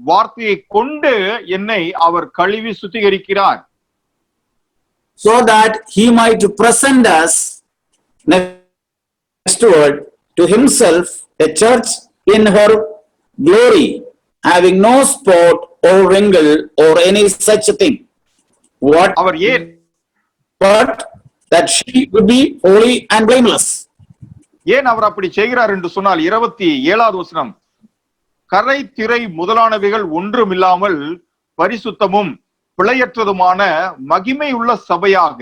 வார்த்தையை கொண்டு என்னை அவர் கழுவி சுத்திகரிக்கிறார். So that he might present us, next word, to himself, a church in her glory, having no spot or wrinkle or any such thing. What? அவர் ஏன்? But that she would be holy and blameless. ஏன் அவர் அப்படி செய்கிறார் என்று சொன்னால் 27வது வசனம். கரை திரை முதலானவைகள் ஒன்றுமில்லாமல் பரிசுத்தமும் பிழையற்றதுமான மகிமை உள்ள சபையாக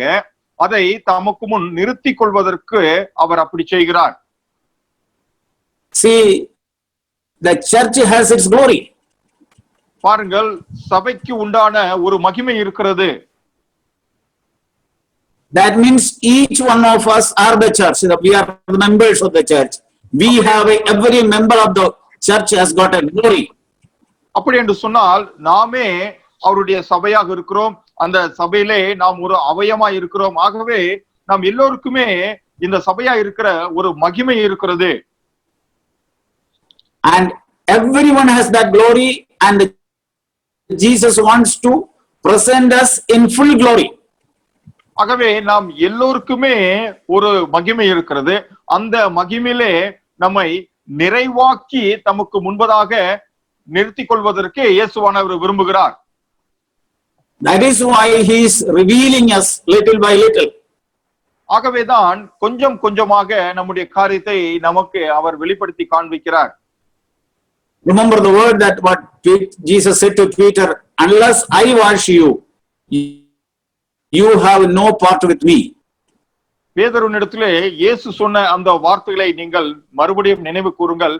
அதை தமக்கு முன் நிறுத்திக் கொள்வதற்கு அவர் அப்படி செய்கிறார். See, the church has its glory. பாருங்கள், சபைக்கு உண்டான ஒரு மகிமை இருக்கிறது. That means each one of us are the church. We are the members of the church. We have every member of the church has got a glory. அப்படி என்று சொன்னால் நாமே அவருடைய சபையாக இருக்கிறோம். அந்த சபையிலே நாம் ஒரு அவயமா இருக்கிறோம். ஆகவே நாம் எல்லோருக்குமே இந்த சபையா இருக்கிற ஒரு மகிமை இருக்கிறது. And everyone has that glory, and Jesus wants to present us in full glory. ஆகவே நாம் எல்லோருக்குமே ஒரு மகிமை இருக்கிறது. அந்த மகிமையிலே நம்மை நிறைவாக்கி தமக்கு முன்பதாக நிறுத்திக் கொள்வதற்கு இயேசுவானவர் விரும்புகிறார். That is why he is revealing us little by little. ஆகவேதான் கொஞ்சம் கொஞ்சமாக நம்முடைய காரியத்தை நமக்கு அவர் வெளிப்படுத்தி காண்பிக்கிறார். Remember the word that what Jesus said to Peter, unless I wash you, you have no part with me. பேதுருவினிடத்திலே இயேசு சொன்ன அந்த வார்த்தைகளை நீங்கள் மறுபடியும் நினைவு கூறுங்கள்.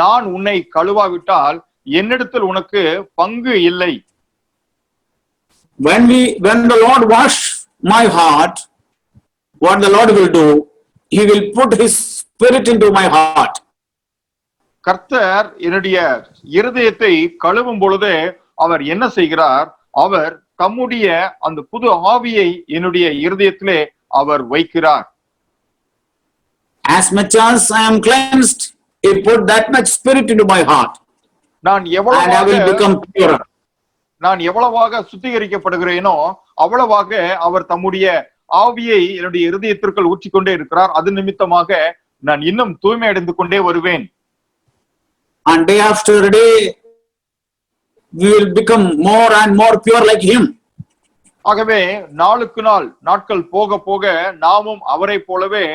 நான் உன்னை கழுவாவிட்டால் என்னிடத்தில் உனக்கு பங்கு இல்லை. When the Lord wash my heart, what the Lord will do, he will put his spirit into my heart. கர்த்தர் என்னுடைய இருதயத்தை கழுவும் பொழுது அவர் என்ன செய்கிறார்? அவர் தம்முடைய அந்த புது ஆவியை என்னுடைய இருதயத்திலே அவர் வைக்கிறார். As much as I am cleansed, he put that much spirit into my heart, நான் and I will become purer. நான் எவ்வளவாக சுத்திகரிக்கப்படுகிறேனோ அவ்வளவாக அவர் தம்முடைய ஆவியை என்னுடைய இருதயத்திற்குள் ஊற்றிக்கொண்டே இருக்கிறார். அது நிமித்தமாக நான் இன்னும் தூய்மை அடைந்து கொண்டே வருவேன். And day after day, we will become more and more pure like him. ஆகவே நாளுக்கு நாள் நாட்கள் போக போக நாமும் அவரை போலவே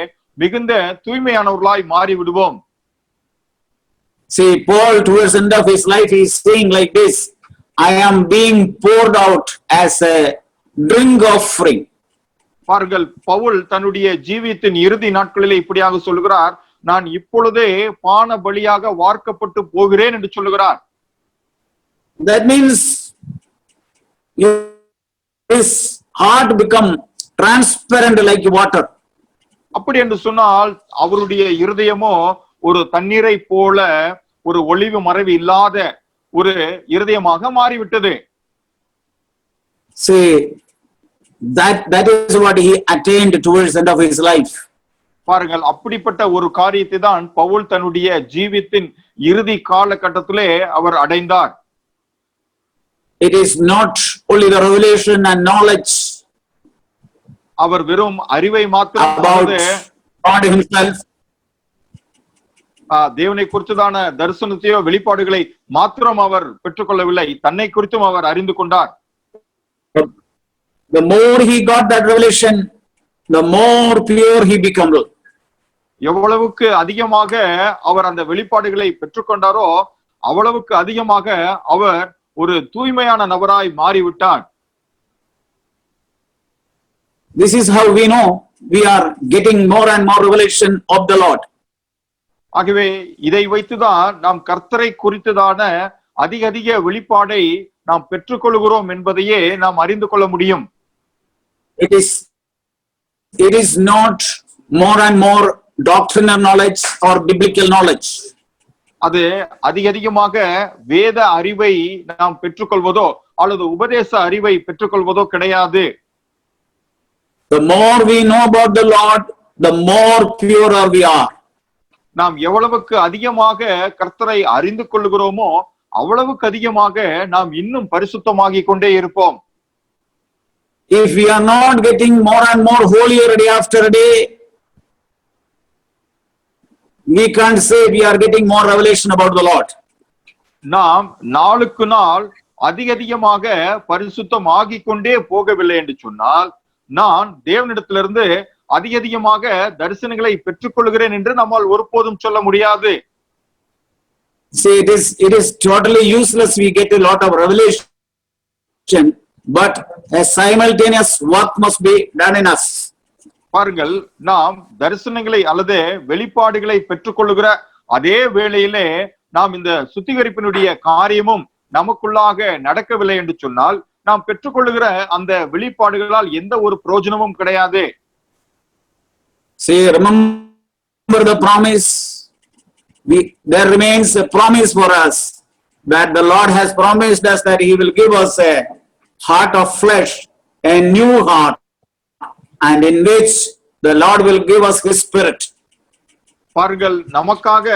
மிகுந்த தூய்மையானவர்களாய் மாறி விடுவோம். See, Paul towards the end of his life, he is saying like this, I am being poured out as a drink offering. பாருங்கள், பவுல் தன்னுடைய ஜீவியத்தின் இறுதி நாட்களிலே இப்படியாக சொல்கிறார், நான் இப்பொழுதே பான பலியாக வார்க்கப்பட்டு போகிறேன் என்று சொல்லுகிறார். That means his heart become transparent like water. அப்படி என்று சொன்னால் அவருடைய இருதயமோ ஒரு தண்ணீரை போல ஒரு ஒளிவு மறைவு இல்லாத ஒரு இருதயமாக மாறிவிட்டது. See, that is what he attained towards the end of his life. பாருங்கள், அப்படிப்பட்ட ஒரு காரியத்தை தான் பவுல் தன்னுடைய ஜீவித்தின் இறுதி காலகட்டத்திலே அவர் அடைந்தார். It is not only the revelation and knowledge அவர் வெறும் அறிவை மாத்திரம் about God himself, தேவனை குறித்ததான தரிசனத்தையோ வெளிப்பாடுகளை மாத்திரம் அவர் பெற்றுக்கொள்ளவில்லை, தன்னை குறித்தும் அவர் அறிந்து கொண்டார். The more he got that revelation, the more pure he became. எவ்வளவுக்கு அதிகமாக அவர் அந்த வெளிப்பாடுகளை பெற்றுக்கொண்டாரோ அவ்வளவுக்கு அதிகமாக அவர் ஒரு தூய்மையான நபராய் மாறிவிட்டார். This is how we know we are getting more and more revelation of the Lord. ஆகவே இதை வைத்துதான் நாம் கர்த்தரை குறித்ததான அதிக அதிக வெளிப்பாடை நாம் பெற்றுக்கொள்கிறோம் என்பதையே நாம் அறிந்து கொள்ள முடியும். It is not more and more doctrinal knowledge or biblical knowledge. அது அதிக அதிகமாக வேத அறிவை நாம் பெற்றுக்கொள்வதோ அல்லது உபதேச அறிவை பெற்றுக்கொள்வதோ கிடையாது. The more we know about the Lord, the more purer we are. நாம் எவ்வளவுக்கு அதிகமாக கர்த்தரை அறிந்து கொள்கிறோமோ அவ்வளவுக்கு அதிகமாக நாம் இன்னும் பரிசுத்தமாகிக் கொண்டே இருப்போம். If we are not getting more and more holier day after day, we can't say we are getting more revelation about the Lord. நாம் நாளுக்கு நாள் அதிக அதிகமாக பரிசுத்தம் ஆகிக் கொண்டே போகவில்லை என்று சொன்னால் நான் தேவனிடத்திலிருந்து அதிக அதிகமாக தரிசனங்களை பெற்றுக்கொள்கிறேன் என்று நம்மால் ஒருபோதும் சொல்ல முடியாது. See, it is totally useless. We get a lot of revelation, but a simultaneous work must be done in us. பாருங்கள், நாம் தரிசனங்களை அல்லது வெளிப்பாடுகளை பெற்றுக்கொள்ளுகிற அதே வேளையிலே நாம் இந்த சுத்திகரிப்பினுடைய காரியமும் நமக்குள்ளாக நடக்கவில்லை என்று சொன்னால் நாம் பெற்றுக்கொள்ளுகிற அந்த வெளிப்பாடுகளால் எந்த ஒரு பிரயோஜனமும் கிடையாது. See, remember the promise. There remains a promise for us that the Lord has promised us that He will give us a heart of flesh, a new heart, and in which the Lord will give us His Spirit. பாருங்கள், நமக்காக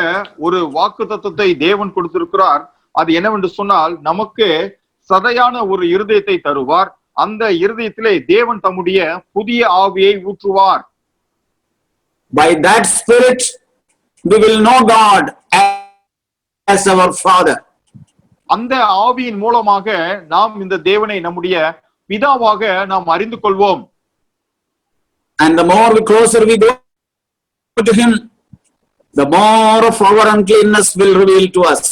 ஒரு வாக்குத்தத்தத்தை தேவன் கொடுத்திருக்கிறார். அது என்னவென்று சொன்னால் நமக்கு சதையான ஒரு இருதயத்தை தருவார். அந்த இருதயத்திலே தேவன் தம்முடைய புதிய ஆவியை ஊற்றுவார். By that Spirit we will know God as our Father. அந்த ஆவியின் மூலமாக நாம் இந்த தேவனை நம்முடைய பிதாவாக நாம் அறிந்து கொள்வோம். And the more closer we go to Him, the more of our uncleanness will reveal to us.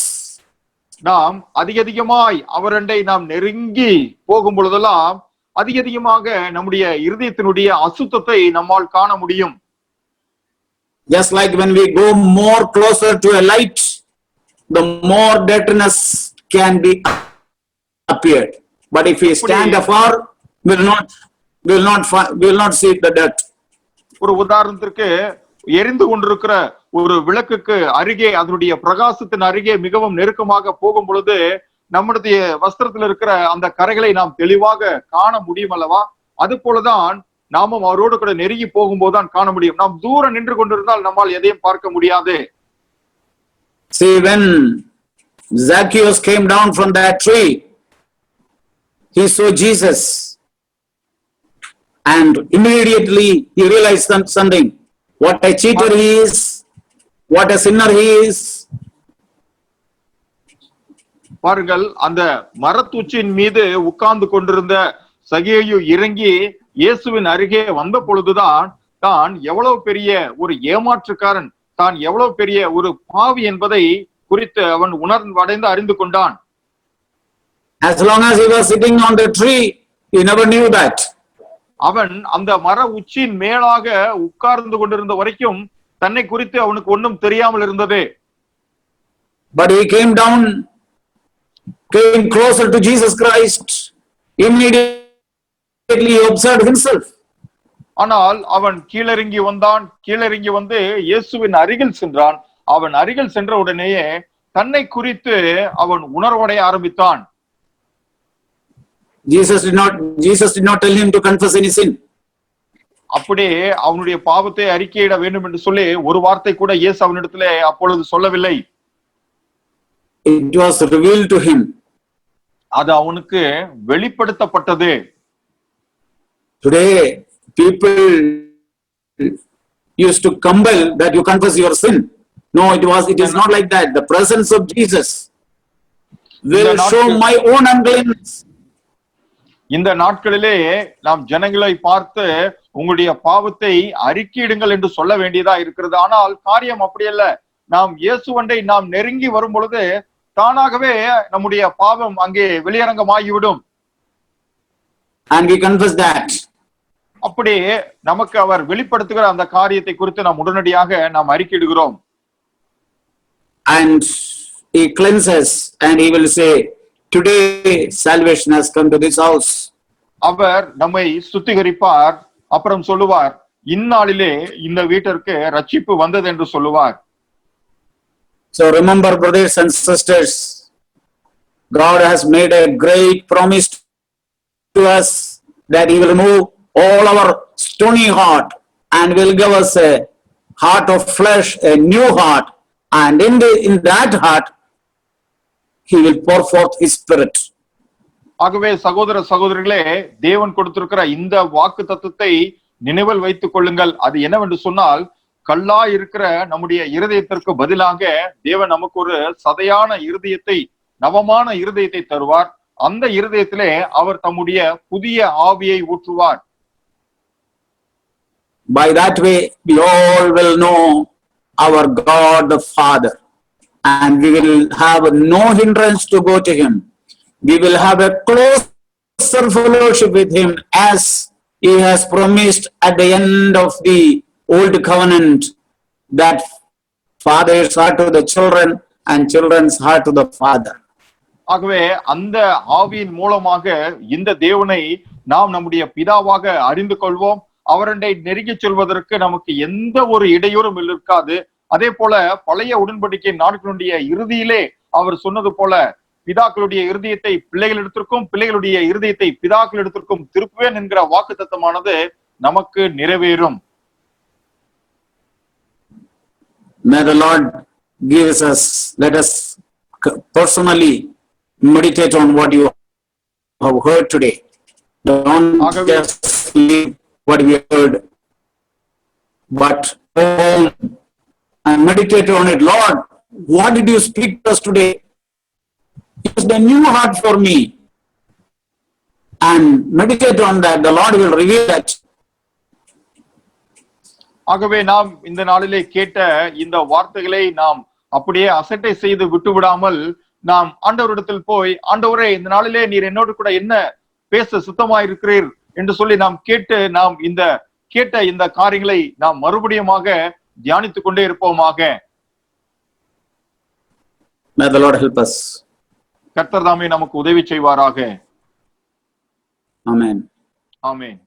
நாம் அதிகமாய் அவரண்டை நாம் நெருங்கி போகும் பொழுதெல்லாம் அதிகமாக நம்முடைய இருதயத்தினுடைய அசுத்தத்தை நம்மால் காண முடியும். Just like when we go more closer to a light, the more dirtiness can be appeared. But if we stand afar, we will not see the dirt. ஒரு உதாரணத்திற்கு, எரிந்து கொண்டிருக்கிற ஒரு விளக்குக்கு அருகே அதனுடைய பிரகாசத்தின் அருகே மிகவும் நெருக்கமாக போகும் பொழுது நம்முடைய வஸ்திரத்தில் இருக்கிற அந்த கரைகளை நாம் தெளிவாக காண முடியும் அல்லவா? அது போலதான் நாமும் அவரோடு கூட நெருங்கி போகும்போதுதான் காண முடியும். நாம் தூரம் நின்று கொண்டிருந்தால் நம்மால் எதையும் பார்க்க முடியாது. See, when Zacchaeus came down from that tree, he saw Jesus, and immediately he realized something. What a cheater he is, what a sinner he is. பாருங்கள், அந்த மரத்துச்சின் மீது உட்கார்ந்து கொண்டிருந்த சகேயு இறங்கி இயேசுவின் அருகே வந்த பொழுதுதான் தான் எவ்வளவு பெரிய ஒரு ஏமாற்றுக்காரன், தான் எவ்வளவு பெரிய ஒரு பாவி என்பதை குறித்து அவன் உணர்வடைந்து அறிந்து கொண்டான். As long as he was sitting on the tree, he never knew that. அவன் அந்த மர உச்சியின் மேலாக உட்கார்ந்து கொண்டிருந்த வரைக்கும் தன்னை குறித்து அவனுக்கு ஒன்றும் தெரியாமல் இருந்தது. But he came closer to Jesus Christ. Immediately he observed himself. ஆனால் அவன் கீழிறங்கி வந்தான். கீழிறங்கி வந்து இயேசுவின் அருகில் சென்றான். அவன் அருகில் சென்ற உடனேயே தன்னை குறித்து அவன் உணர்வடைய ஆரம்பித்தான். Jesus did not tell him to confess any sin. அப்படியே அவனுடைய பாவத்தை அறிக்கையிட வேண்டும் என்று சொல்லி ஒரு வார்த்தை கூட இயேசு அவனிடத்திலே அப்பொழுது சொல்லவில்லை. It was revealed to him. அது அவனுக்கு வெளிப்படுத்தப்பட்டது. Today people used to compel that you confess your sin. No, it is not like that. The presence of Jesus will show my own uncleanness. இந்த நாட்களிலே நாம் ஜனங்களை பார்த்து உங்களுடைய பாவத்தை அறிக்கையிடுங்கள் என்று சொல்ல வேண்டியதா இருக்கிறது. ஆனால் காரியம் அப்படி அல்ல. நாம் இயேசுவண்டை நாம் நெருங்கி வரும் பொழுது தானாகவே நம்முடைய பாவம் அங்கே வெளியரங்கமாகிவிடும். And we confess that. அப்படி நமக்கு அவர் வெளிப்படுத்துகிற அந்த காரியத்தை குறித்து நாம் உடனடியாக நாம் அறிக்கையிடுகிறோம். And he cleanses and he will say, today salvation has come to this house. அவர் நம்மை சுத்திகரிப்பார். அப்புறம் சொல்லுவார், இந்நாளிலே இந்த வீட்டிற்கு ரட்சிப்பு வந்தது என்று சொல்லுவார். So remember, brothers and sisters, God has made a great promise to us that he will remove all our stony heart and will give us a heart of flesh, a new heart, and in that heart he will pour forth his spirit. ஆகவே சகோதர சகோதரிகளே, தேவன் கொடுத்திருக்கிற இந்த வாக்கு தத்துவத்தை நினைவில் வைத்துக் கொள்ளுங்கள். அது என்னவென்று சொன்னால், கல்லா இருக்கிற நம்முடைய இருதயத்திற்கு பதிலாக தேவன் நமக்கு ஒரு சதையான இருதயத்தை, நவமான இருதயத்தை தருவார். அந்த இருதயத்திலே அவர் தம்முடைய புதிய ஆவியை ஊற்றுவார். By that way we all will know our God the Father, and we will have no hindrance to go to him. We will have a closer fellowship with him as he has promised at the end of the old covenant, that father's heart to the children, and children's heart to the father. ஆகவே அந்த ஆவியின் மூலமாக இந்த தேவனை நாம் நம்முடைய பிதாவாக அறிந்து கொள்வோம். அவரண்டை நெருங்கிச் செல்வதற்கு நமக்கு எந்த ஒரு இடையூறும் இருக்காது. அதே போல பழைய உடன்படிக்கை நாட்களுடைய இறுதியிலே அவர் சொன்னது போல பிதாக்களுடைய இருதயத்தை பிள்ளைகளிடத்திற்கும் பிள்ளைகளுடைய இருதயத்தை பிதாக்களிடத்திற்கும் திருப்புவேன் என்கிற வாக்குத்தத்தமானது நமக்கு நிறைவேறும். May the Lord give us, let us personally meditate on what you have heard today. Don't just leave what we heard, but go home and meditate on it. Lord, what did you speak to us today? It's a new heart for me. And meditate on that. The Lord will reveal that. ஆகவே நாம் இந்த நாளிலே கேட்ட இந்த வார்த்தைகளை நாம் அப்படியே அசட்டை செய்து விட்டு விடாமல் நாம் ஆண்டவரிடத்தில் போய், ஆண்டவரே இந்த நாளிலே நீர் என்னோடு கூட என்ன பேச சுத்தமாயிருக்கிறீர் என்று சொல்லி நாம் கேட்டு நாம் இந்த கேட்ட இந்த காரியங்களை நாம் மறுபடியுமாக தியானித்துக் கொண்டே இருப்போமாக. May the Lord help us. கர்த்தர் தாமே நமக்கு உதவி செய்வாராக. Amen. ஆமென்.